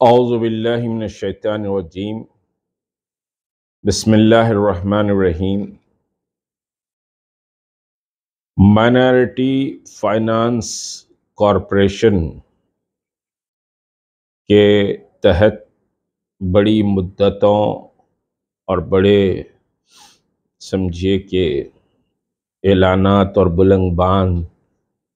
اعوذ باللہ من الشیطان الرجیم بسم اللہ الرحمن الرحیم۔ مائنارٹی فائنانس کارپوریشن کے تحت بڑی مدتوں اور بڑے سمجھیے کہ اعلانات اور بلند باند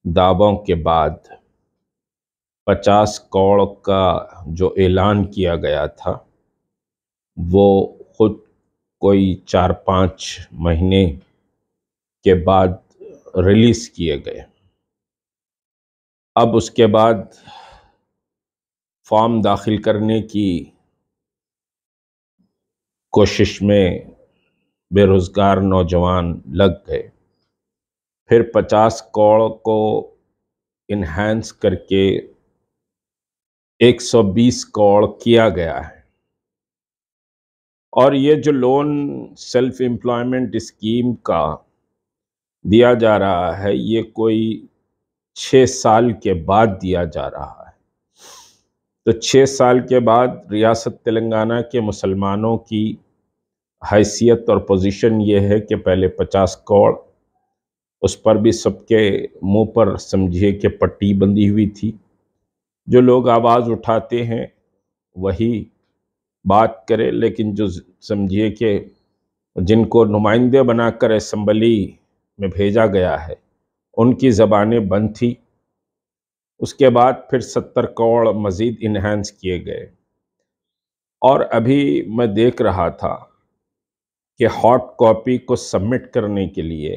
دعووں کے بعد 50 کروڑ کا جو اعلان کیا گیا تھا وہ خود کوئی 4-5 مہینے کے بعد ریلیز کیے گئے۔ اب اس کے بعد فارم داخل کرنے کی کوشش میں بے روزگار نوجوان لگ گئے۔ پھر 50 کروڑ کو انہینس کر کے 120 کروڑ کیا گیا ہے، اور یہ جو لون سیلف امپلائمنٹ اسکیم کا دیا جا رہا ہے یہ کوئی 6 سال کے بعد دیا جا رہا ہے۔ تو 6 سال کے بعد ریاست تلنگانہ کے مسلمانوں کی حیثیت اور پوزیشن یہ ہے کہ پہلے 50 کروڑ اس پر بھی سب کے منہ پر سمجھیے کہ پٹی بندھی ہوئی تھی۔ جو لوگ آواز اٹھاتے ہیں وہی بات کرے، لیکن جو سمجھیے کہ جن کو نمائندے بنا کر اسمبلی میں بھیجا گیا ہے ان کی زبانیں بند تھی۔ اس کے بعد پھر 70 کروڑ مزید انہینس کیے گئے، اور ابھی میں دیکھ رہا تھا کہ ہاٹ کاپی کو سبمٹ کرنے کے لیے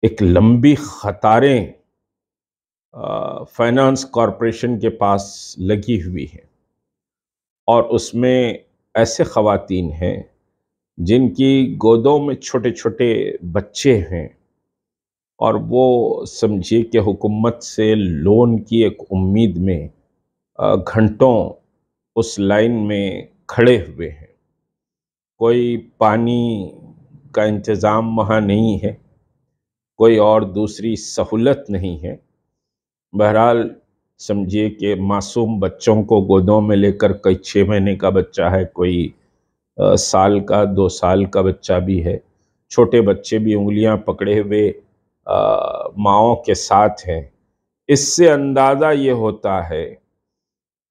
ایک لمبی قطاریں فائنانس کارپوریشن کے پاس لگی ہوئی ہیں، اور اس میں ایسے خواتین ہیں جن کی گودوں میں چھوٹے چھوٹے بچے ہیں، اور وہ سمجھیے کہ حکومت سے لون کی ایک امید میں گھنٹوں اس لائن میں کھڑے ہوئے ہیں۔ کوئی پانی کا انتظام وہاں نہیں ہے، کوئی اور دوسری سہولت نہیں ہے۔ بہرحال سمجھیے کہ معصوم بچوں کو گودوں میں لے کر، کوئی 6 مہینے کا بچہ ہے، کوئی سال کا 2 سال کا بچہ بھی ہے، چھوٹے بچے بھی انگلیاں پکڑے ہوئے ماؤں کے ساتھ ہیں۔ اس سے اندازہ یہ ہوتا ہے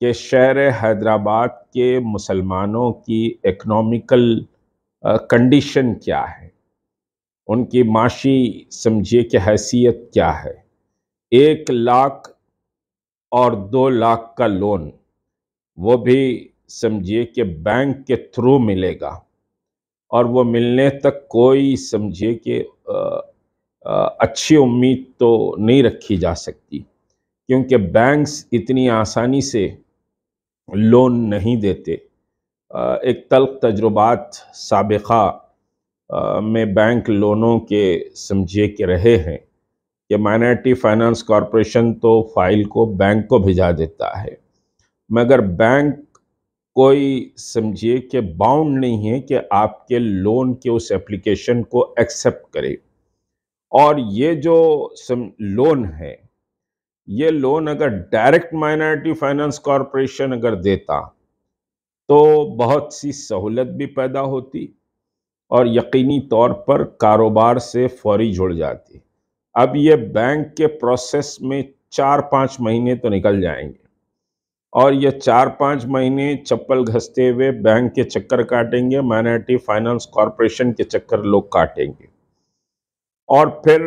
کہ شہر حیدرآباد کے مسلمانوں کی اکنامیکل کنڈیشن کیا ہے، ان کی معاشی سمجھیے کہ حیثیت کیا ہے۔ 1 لاکھ اور 2 لاکھ کا لون وہ بھی سمجھیے کہ بینک کے تھرو ملے گا، اور وہ ملنے تک کوئی سمجھیے کہ اچھی امید تو نہیں رکھی جا سکتی، کیونکہ بینکس اتنی آسانی سے لون نہیں دیتے۔ ایک تلخ تجربات سابقہ میں بینک لونوں کے سمجھیے کہ رہے ہیں کہ مائنارٹی فائنانس کارپوریشن تو فائل کو بینک کو بھیجا دیتا ہے، مگر بینک کوئی سمجھیے کہ باؤنڈ نہیں ہے کہ آپ کے لون کے اس اپلیکیشن کو ایکسیپٹ کرے۔ اور یہ جو لون ہے، یہ لون اگر ڈائریکٹ مائنارٹی فائنانس کارپوریشن اگر دیتا تو بہت سی سہولت بھی پیدا ہوتی، اور یقینی طور پر کاروبار سے فوری جڑ جاتی۔ اب یہ بینک کے پروسیس میں 4-5 مہینے تو نکل جائیں گے، اور یہ 4-5 مہینے چپل گھستے ہوئے بینک کے چکر کاٹیں گے، مائنارٹی فائنانس کارپوریشن کے چکر لوگ کاٹیں گے، اور پھر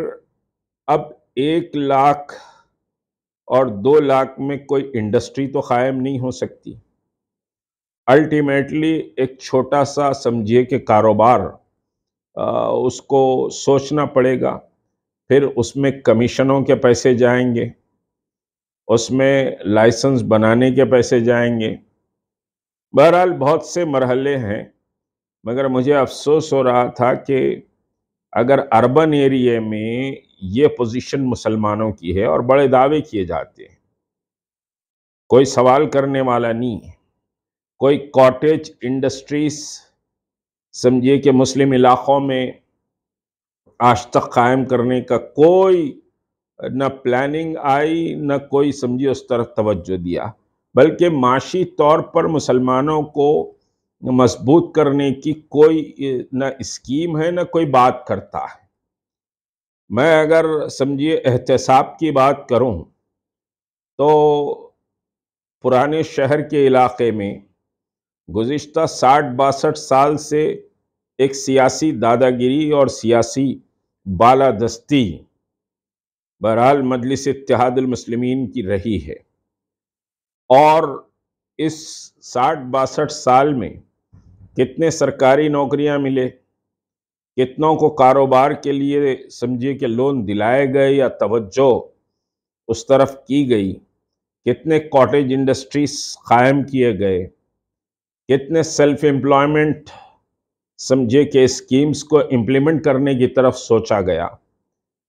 اب 1 لاکھ اور 2 لاکھ میں کوئی انڈسٹری تو قائم نہیں ہو سکتی۔ الٹیمیٹلی ایک چھوٹا سا سمجھیے کہ کاروبار اس کو سوچنا پڑے گا، پھر اس میں کمیشنوں کے پیسے جائیں گے، اس میں لائسنس بنانے کے پیسے جائیں گے۔ بہرحال بہت سے مرحلے ہیں، مگر مجھے افسوس ہو رہا تھا کہ اگر اربن ایریے میں یہ پوزیشن مسلمانوں کی ہے اور بڑے دعوے کیے جاتے ہیں، کوئی سوال کرنے والا نہیں ہے، کوئی کاٹیج انڈسٹریز سمجھیے کہ مسلم علاقوں میں آج تک قائم کرنے کا کوئی نہ پلاننگ آئی، نہ کوئی سمجھیے اس طرف توجہ دیا، بلکہ معاشی طور پر مسلمانوں کو مضبوط کرنے کی کوئی نہ اسکیم ہے نہ کوئی بات کرتا ہے۔ میں اگر سمجھیے احتساب کی بات کروں تو پرانے شہر کے علاقے میں گزشتہ 60-62 سال سے ایک سیاسی دادا گیری اور سیاسی بالادستی بہرحال مجلس اتحاد المسلمین کی رہی ہے، اور اس 60-62 سال میں کتنے سرکاری نوکریاں ملے، کتنوں کو کاروبار کے لیے سمجھیے کہ لون دلائے گئے یا توجہ اس طرف کی گئی، کتنے کاٹیج انڈسٹریز قائم کیے گئے، کتنے سیلف امپلائمنٹ سمجھے کہ اسکیمز کو امپلیمنٹ کرنے کی طرف سوچا گیا،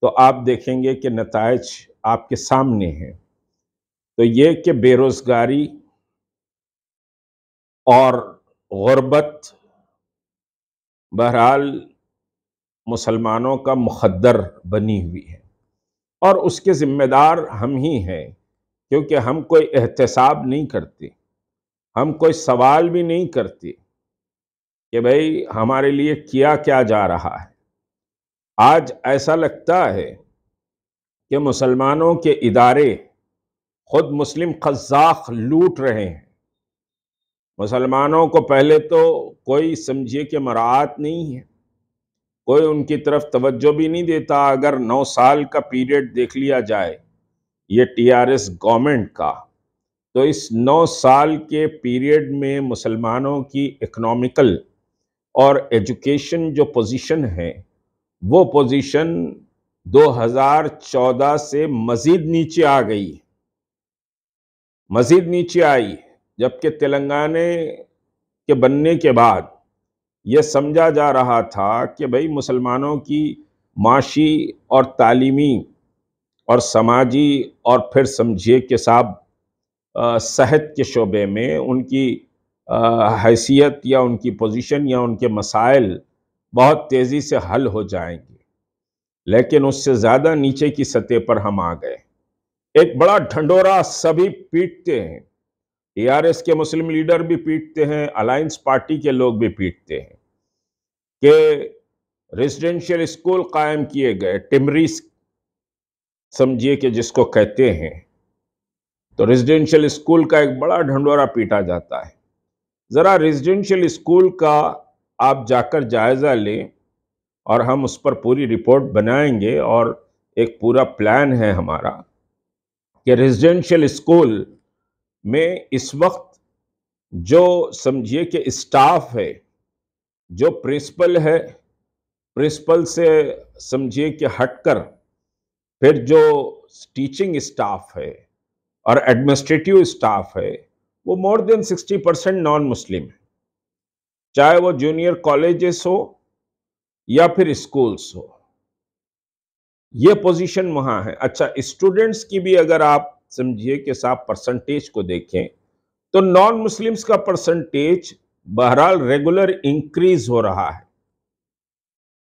تو آپ دیکھیں گے کہ نتائج آپ کے سامنے ہیں۔ تو یہ کہ بے روزگاری اور غربت بہرحال مسلمانوں کا مخدر بنی ہوئی ہے، اور اس کے ذمہ دار ہم ہی ہیں، کیونکہ ہم کوئی احتساب نہیں کرتے، ہم کوئی سوال بھی نہیں کرتے کہ بھئی ہمارے لیے کیا کیا جا رہا ہے۔ آج ایسا لگتا ہے کہ مسلمانوں کے ادارے خود مسلم قزاق لوٹ رہے ہیں۔ مسلمانوں کو پہلے تو کوئی سمجھیے کہ مراعات نہیں ہے، کوئی ان کی طرف توجہ بھی نہیں دیتا۔ اگر 9 سال کا پیریڈ دیکھ لیا جائے یہ ٹی آر ایس گورنمنٹ کا، تو اس 9 سال کے پیریڈ میں مسلمانوں کی اکنامیکل اور ایجوکیشن جو پوزیشن ہے، وہ پوزیشن 2014 سے مزید نیچے آ گئی، مزید نیچے آئی، جبکہ تلنگانہ کے بننے کے بعد یہ سمجھا جا رہا تھا کہ بھئی مسلمانوں کی معاشی اور تعلیمی اور سماجی اور پھر سمجھیے کہ صاحب صحت کے شعبے میں ان کی حیثیت یا ان کی پوزیشن یا ان کے مسائل بہت تیزی سے حل ہو جائیں گے، لیکن اس سے زیادہ نیچے کی سطح پر ہم آ گئے۔ ایک بڑا ڈھنڈورا سبھی پیٹتے ہیں، ٹی آر ایس کے مسلم لیڈر بھی پیٹتے ہیں، الائنس پارٹی کے لوگ بھی پیٹتے ہیں کہ ریزیڈنشیل اسکول قائم کیے گئے، ٹمریز سمجھیے کہ جس کو کہتے ہیں، تو ریزیڈنشیل اسکول کا ایک بڑا ڈھنڈورا پیٹا جاتا ہے۔ ذرا ریزیڈنشیل اسکول کا آپ جا کر جائزہ لیں، اور ہم اس پر پوری رپورٹ بنائیں گے، اور ایک پورا پلان ہے ہمارا کہ ریزیڈنشیل اسکول میں اس وقت جو سمجھیے کہ اسٹاف ہے، جو پرنسپل ہے، پرنسپل سے سمجھیے کہ ہٹ کر پھر جو ٹیچنگ اسٹاف ہے اور ایڈمنسٹریٹیو اسٹاف ہے، وہ مور دین 60% نان مسلم ہے، چاہے وہ جونیئر کالجز ہو یا پھر اسکولز ہو، یہ پوزیشن وہاں ہے۔ اچھا، اسٹوڈنٹس کی بھی اگر آپ سمجھیے کہ صاحب پرسنٹیج کو دیکھیں تو نان مسلمز کا پرسنٹیج بہرحال ریگولر انکریز ہو رہا ہے۔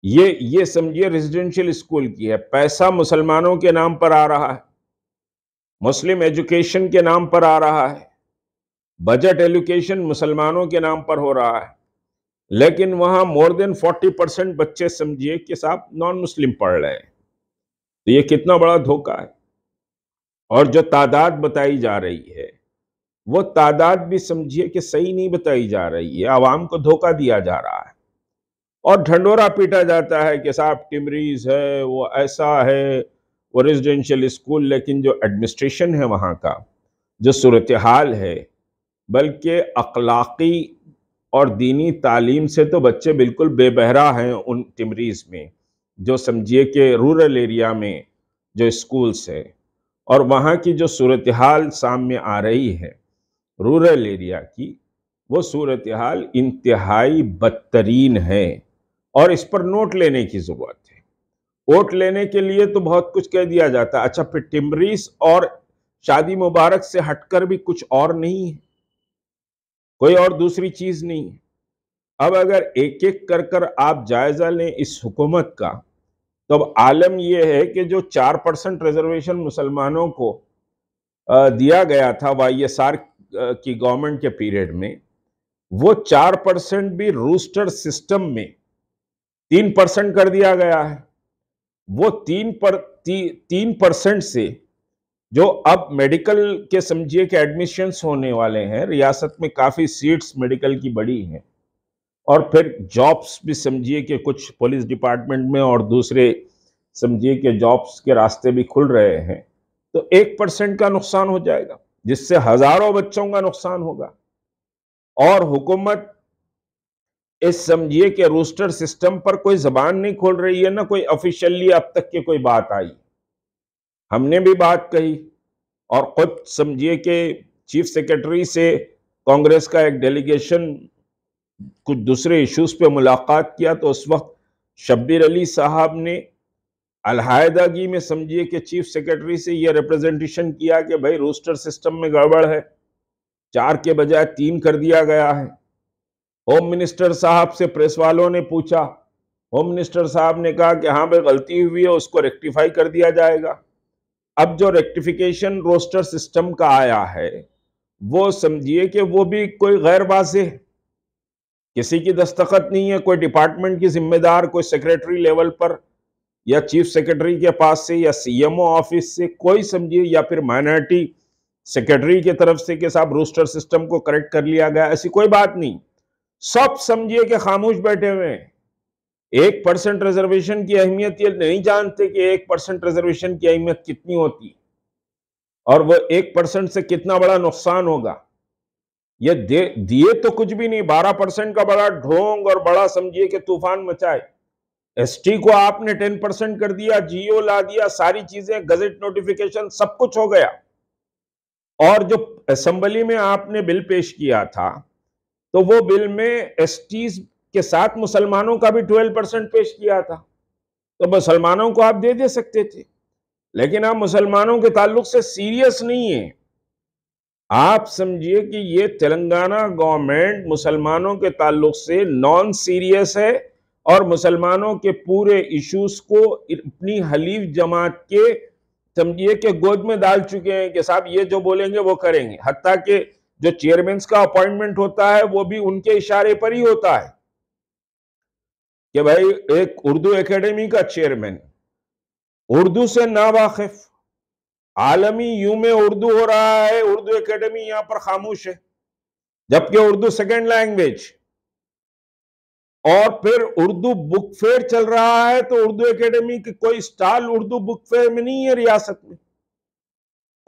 یہ سمجھیے ریزیڈنشیل اسکول کی ہے، پیسہ مسلمانوں کے نام پر آ رہا ہے، مسلم ایجوکیشن کے نام پر آ رہا ہے، بجٹ ایلوکیشن مسلمانوں کے نام پر ہو رہا ہے، لیکن وہاں مور دین 40% بچے سمجھیے کہ صاحب نان مسلم پڑھ رہے ہیں۔ تو یہ کتنا بڑا دھوکہ ہے، اور جو تعداد بتائی جا رہی ہے وہ تعداد بھی سمجھیے کہ صحیح نہیں بتائی جا رہی ہے، عوام کو دھوکہ دیا جا رہا ہے، اور ڈھنڈورا پیٹا جاتا ہے کہ صاحب ٹمریز ہے، وہ ایسا ہے، وہ ریزیڈنشیل اسکول، لیکن جو ایڈمنسٹریشن ہے وہاں کا، جو صورتحال ہے، بلکہ اخلاقی اور دینی تعلیم سے تو بچے بالکل بے بہرا ہیں ان ٹمریز میں، جو سمجھیے کہ رورل ایریا میں جو اسکولز ہیں، اور وہاں کی جو صورتحال سامنے آ رہی ہے رورل ایریا کی، وہ صورتحال انتہائی بدترین ہے، اور اس پر نوٹ لینے کی ضرورت ہے۔ ووٹ لینے کے لیے تو بہت کچھ کہہ دیا جاتا ہے، اچھا پھر ٹمریز اور شادی مبارک سے ہٹ کر بھی کچھ اور نہیں ہے، کوئی اور دوسری چیز نہیں ہے۔ اب اگر ایک ایک کر آپ جائزہ لیں اس حکومت کا، تو اب عالم یہ ہے کہ جو 4% ریزرویشن مسلمانوں کو دیا گیا تھا وائی ایس آر کی گورنمنٹ کے پیریڈ میں وہ 4% بھی روسٹر سسٹم میں 3% کر دیا گیا ہے. وہ 3% سے جو اب میڈیکل کے سمجھیے کہ ایڈمیشنز ہونے والے ہیں، ریاست میں کافی سیٹس میڈیکل کی بڑی ہیں، اور پھر جابس بھی سمجھیے کہ کچھ پولیس ڈپارٹمنٹ میں اور دوسرے سمجھیے کہ جابس کے راستے بھی کھل رہے ہیں، تو 1% کا نقصان ہو جائے گا جس سے ہزاروں بچوں کا نقصان ہوگا. اور حکومت اس سمجھیے کہ روسٹر سسٹم پر کوئی زبان نہیں کھول رہی ہے، نہ کوئی آفیشلی اب تک کی کوئی بات آئی. ہم نے بھی بات کہی اور خود سمجھیے کہ چیف سیکرٹری سے کانگریس کا ایک ڈیلیگیشن کچھ دوسرے ایشوز پہ ملاقات کیا، تو اس وقت شبیر علی صاحب نے علیحدگی میں سمجھیے کہ چیف سیکرٹری سے یہ ریپریزنٹیشن کیا کہ بھائی روسٹر سسٹم میں گڑبڑ ہے، 4 کے بجائے 3 کر دیا گیا ہے. ہوم منسٹر صاحب سے پریس والوں نے پوچھا، ہوم منسٹر صاحب نے کہا کہ ہاں بھائی غلطی ہوئی ہے، اس کو ریکٹیفائی کر دیا جائے گا. اب جو ریکٹیفیکیشن روسٹر سسٹم کا آیا ہے وہ سمجھیے کہ وہ بھی کوئی غیر واضح، کسی کی دستخط نہیں ہے، کوئی ڈپارٹمنٹ کی ذمہ دار، کوئی سیکرٹری لیول پر یا چیف سیکرٹری کے پاس سے یا سی ایم او آفس سے کوئی سمجھیے، یا پھر مائنارٹی سیکرٹری کی طرف سے کہ صاحب روسٹر سسٹم کو کریکٹ کر لیا گیا، ایسی کوئی بات نہیں. سب سمجھیے کہ خاموش بیٹھے ہوئے ہیں. 1% ریزرویشن کی اہمیت یہ نہیں جانتے کہ 1% ریزرویشن کی اہمیت کتنی ہوتی اور وہ 1% سے کتنا بڑا نقصان ہوگا. یہ دیے تو کچھ بھی نہیں، 12% کا بڑا ڈھونگ اور بڑا سمجھیے کہ طوفان مچائے. ایس ٹی کو آپ نے 10% کر دیا، جی او لا دیا، ساری چیزیں، گزٹ نوٹیفیکیشن سب کچھ ہو گیا. اور جو اسمبلی میں آپ نے بل پیش کیا تھا تو وہ بل میں ایس ٹیز کے ساتھ مسلمانوں کا بھی 12% پیش کیا تھا، تو مسلمانوں کو آپ دے سکتے تھے، لیکن آپ مسلمانوں کے تعلق سے سیریس نہیں ہیں. آپ سمجھیے کہ یہ تلنگانہ گورنمنٹ مسلمانوں کے تعلق سے نان سیریس ہے اور مسلمانوں کے پورے ایشوز کو اپنی حلیف جماعت کے سمجھیے کہ گود میں ڈال چکے ہیں کہ صاحب یہ جو بولیں گے وہ کریں گے. حتیٰ کہ جو چیئرمینز کا اپوائنٹمنٹ ہوتا ہے وہ بھی ان کے اشارے پر ہی ہوتا ہے کہ بھائی ایک اردو اکیڈمی کا چیئرمین اردو سے ناواقف، عالمی یوم اردو ہو رہا ہے، اردو اکیڈمی یہاں پر خاموش ہے، جبکہ اردو سیکنڈ لینگویج، اور پھر اردو بک فیئر چل رہا ہے تو اردو اکیڈمی کی کوئی سٹال اردو بک فیئر میں نہیں ہے. ریاست میں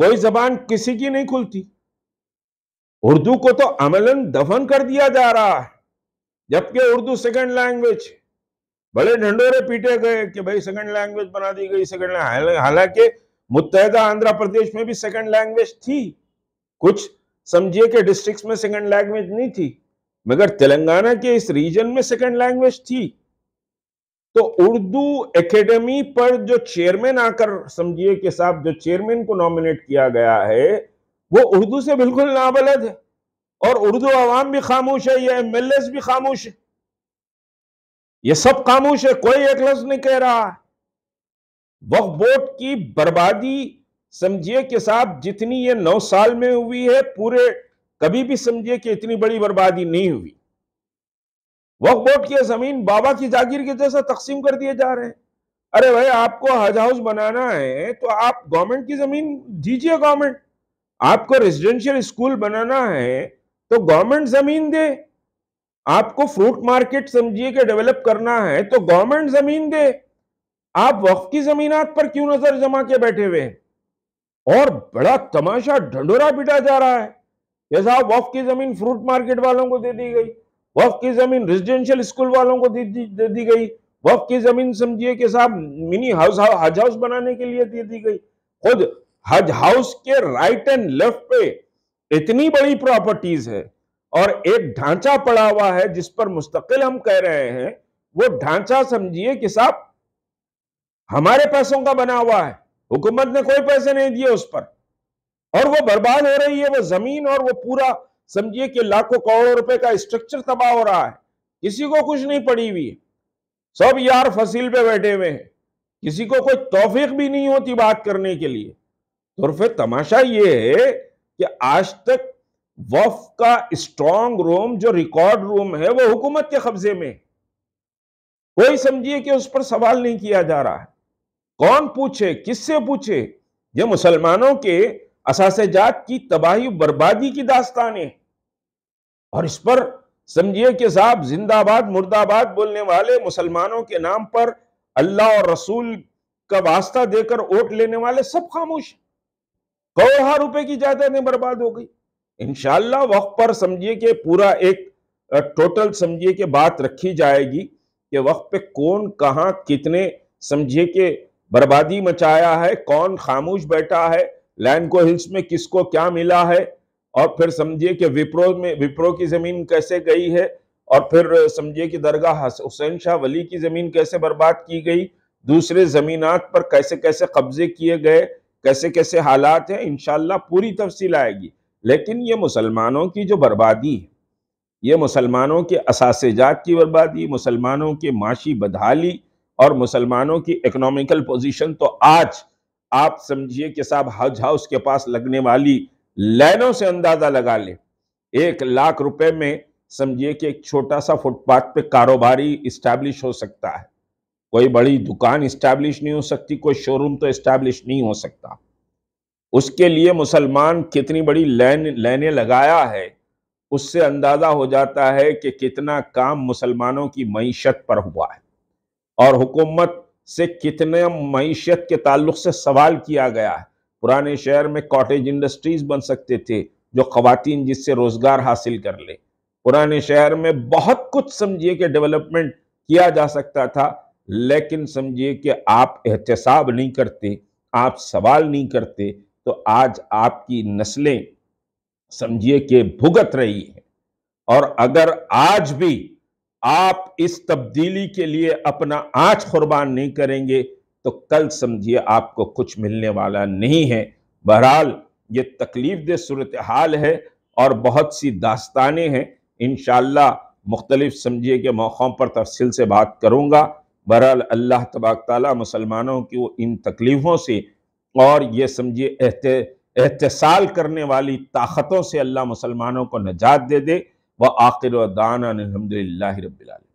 کوئی زبان کسی کی نہیں کھلتی. اردو کو تو عملاً دفن کر دیا جا رہا ہے، جبکہ اردو سیکنڈ لینگویج. بڑے ڈھنڈورے پیٹے گئے کہ بھائی سیکنڈ لینگویج بنا دی گئی، سیکنڈ لینگویج. حالانکہ متحدہ آندھرا پردیش میں بھی سیکنڈ لینگویج تھی، کچھ سمجھیے کہ ڈسٹرکٹس میں سیکنڈ لینگویج نہیں تھی، مگر تلنگانہ کے اس ریجن میں سیکنڈ لینگویج تھی. تو اردو اکیڈمی پر جو چیئرمین آ کر سمجھیے کہ صاحب جو چیئرمین کو نامنیٹ کیا گیا ہے وہ اردو سے بالکل نابلد ہے، اور اردو عوام بھی خاموش ہے، یہ ایم ایل ایز بھی خاموش ہے، یہ سب خاموش ہے، کوئی ایک لفظ نہیں کہہ رہا ہے. وقف بورڈ کی بربادی سمجھیے کہ صاحب جتنی یہ 9 سال میں ہوئی ہے، پورے کبھی بھی سمجھیے کہ اتنی بڑی بربادی نہیں ہوئی. وقف بورڈ کی زمین بابا کی جاگیر کے جیسا تقسیم کر دیے جا رہے ہیں. ارے بھائی آپ کو حج ہاؤس بنانا ہے تو آپ گورنمنٹ کی زمین دیجئے، گورنمنٹ. آپ کو ریزیڈنشل اسکول بنانا ہے تو گورنمنٹ زمین دے. آپ کو فروٹ مارکیٹ سمجھیے کہ ڈیولپ کرنا ہے تو گورنمنٹ زمین دے. آپ وقف کی زمینات پر کیوں نظر جما کے بیٹھے ہوئے ہیں؟ اور بڑا تماشا ڈھنڈورا پیٹا جا رہا ہے کہ صاحب وقف کی زمین فروٹ مارکیٹ والوں کو دے دی گئی، وقف کی زمین ریزیڈنشل اسکول والوں کو دے دی گئی، وقف کی زمین سمجھیے کہ صاحب منی حج ہاؤس بنانے کے لیے دے دی گئی. خود حج ہاؤس کے رائٹ اینڈ لیفٹ پہ اتنی بڑی پراپرٹیز ہے اور ایک ڈھانچہ پڑا ہوا ہے جس پر مستقل ہم کہہ رہے ہیں وہ ڈھانچہ سمجھیے کہ صاحب ہمارے پیسوں کا بنا ہوا ہے، حکومت نے کوئی پیسے نہیں دیے اس پر، اور وہ برباد ہو رہی ہے وہ زمین، اور وہ پورا سمجھیے کہ لاکھوں کروڑوں روپے کا اسٹرکچر تباہ ہو رہا ہے. کسی کو کچھ نہیں پڑی ہوئی، سب یار فصیل پہ بیٹھے ہوئے ہیں، کسی کو کوئی توفیق بھی نہیں ہوتی بات کرنے کے لیے. تو پھر تماشا یہ ہے کہ آج تک وقف کا اسٹرانگ روم جو ریکارڈ روم ہے وہ حکومت کے قبضے میں، کوئی سمجھیے کہ اس پر سوال نہیں کیا جا رہا ہے۔ کون پوچھے، کس سے پوچھے؟ یہ مسلمانوں کے اثاثے جات کی تباہی و بربادی کی داستانیں، اور اس پر سمجھیے کہ صاحب زندہ آباد مردہ آباد بولنے والے، مسلمانوں کے نام پر اللہ اور رسول کا واسطہ دے کر ووٹ لینے والے سب خاموش، کروڑوں روپے کی جائیدادیں برباد ہو گئی۔ انشاءاللہ وقت پر سمجھیے کہ پورا ایک ٹوٹل سمجھیے کہ بات رکھی جائے گی کہ وقت پہ کون کہاں کتنے سمجھیے کہ بربادی مچایا ہے، کون خاموش بیٹھا ہے، لینڈ کو ہلز میں کس کو کیا ملا ہے، اور پھر سمجھیے کہ وپرو کی زمین کیسے گئی ہے، اور پھر سمجھیے کہ درگاہ حسین شاہ ولی کی زمین کیسے برباد کی گئی، دوسرے زمینات پر کیسے کیسے قبضے کیے گئے، کیسے کیسے حالات ہیں، انشاءاللہ پوری تفصیل آئے گی۔ لیکن یہ مسلمانوں کی جو بربادی ہے، یہ مسلمانوں کے اثاثے جات کی بربادی، مسلمانوں کی معاشی بدحالی اور مسلمانوں کی اکنامیکل پوزیشن، تو آج آپ سمجھیے کہ صاحب حج ہاؤس کے پاس لگنے والی لائنوں سے اندازہ لگا لیں۔ 1,00,000 روپے میں سمجھیے کہ ایک چھوٹا سا فٹ پاتھ پہ کاروباری اسٹیبلش ہو سکتا ہے، کوئی بڑی دکان اسٹیبلش نہیں ہو سکتی، کوئی شو روم تو اسٹیبلش نہیں ہو سکتا۔ اس کے لیے مسلمان کتنی بڑی لائنیں لگایا ہے، اس سے اندازہ ہو جاتا ہے کہ کتنا کام مسلمانوں کی معیشت پر ہوا ہے، اور حکومت سے کتنے معیشت کے تعلق سے سوال کیا گیا ہے۔ پرانے شہر میں کاٹیج انڈسٹریز بن سکتے تھے جو خواتین جس سے روزگار حاصل کر لے، پرانے شہر میں بہت کچھ سمجھیے کہ ڈیولپمنٹ کیا جا سکتا تھا، لیکن سمجھیے کہ آپ احتساب نہیں کرتے، آپ سوال نہیں کرتے، تو آج آپ کی نسلیں سمجھیے کہ بھگت رہی ہیں۔ اور اگر آج بھی آپ اس تبدیلی کے لیے اپنا آنچ قربان نہیں کریں گے تو کل سمجھیے آپ کو کچھ ملنے والا نہیں ہے۔ بہرحال یہ تکلیف دہ صورتحال ہے اور بہت سی داستانیں ہیں، انشاءاللہ مختلف سمجھیے کہ موقعوں پر تفصیل سے بات کروں گا۔ بہرحال اللہ تبارک تعالیٰ مسلمانوں کی ان تکلیفوں سے اور یہ سمجھیے احتسال کرنے والی طاقتوں سے اللہ مسلمانوں کو نجات دے دے۔ وآخر دعوانا الحمدللہ رب العالمین۔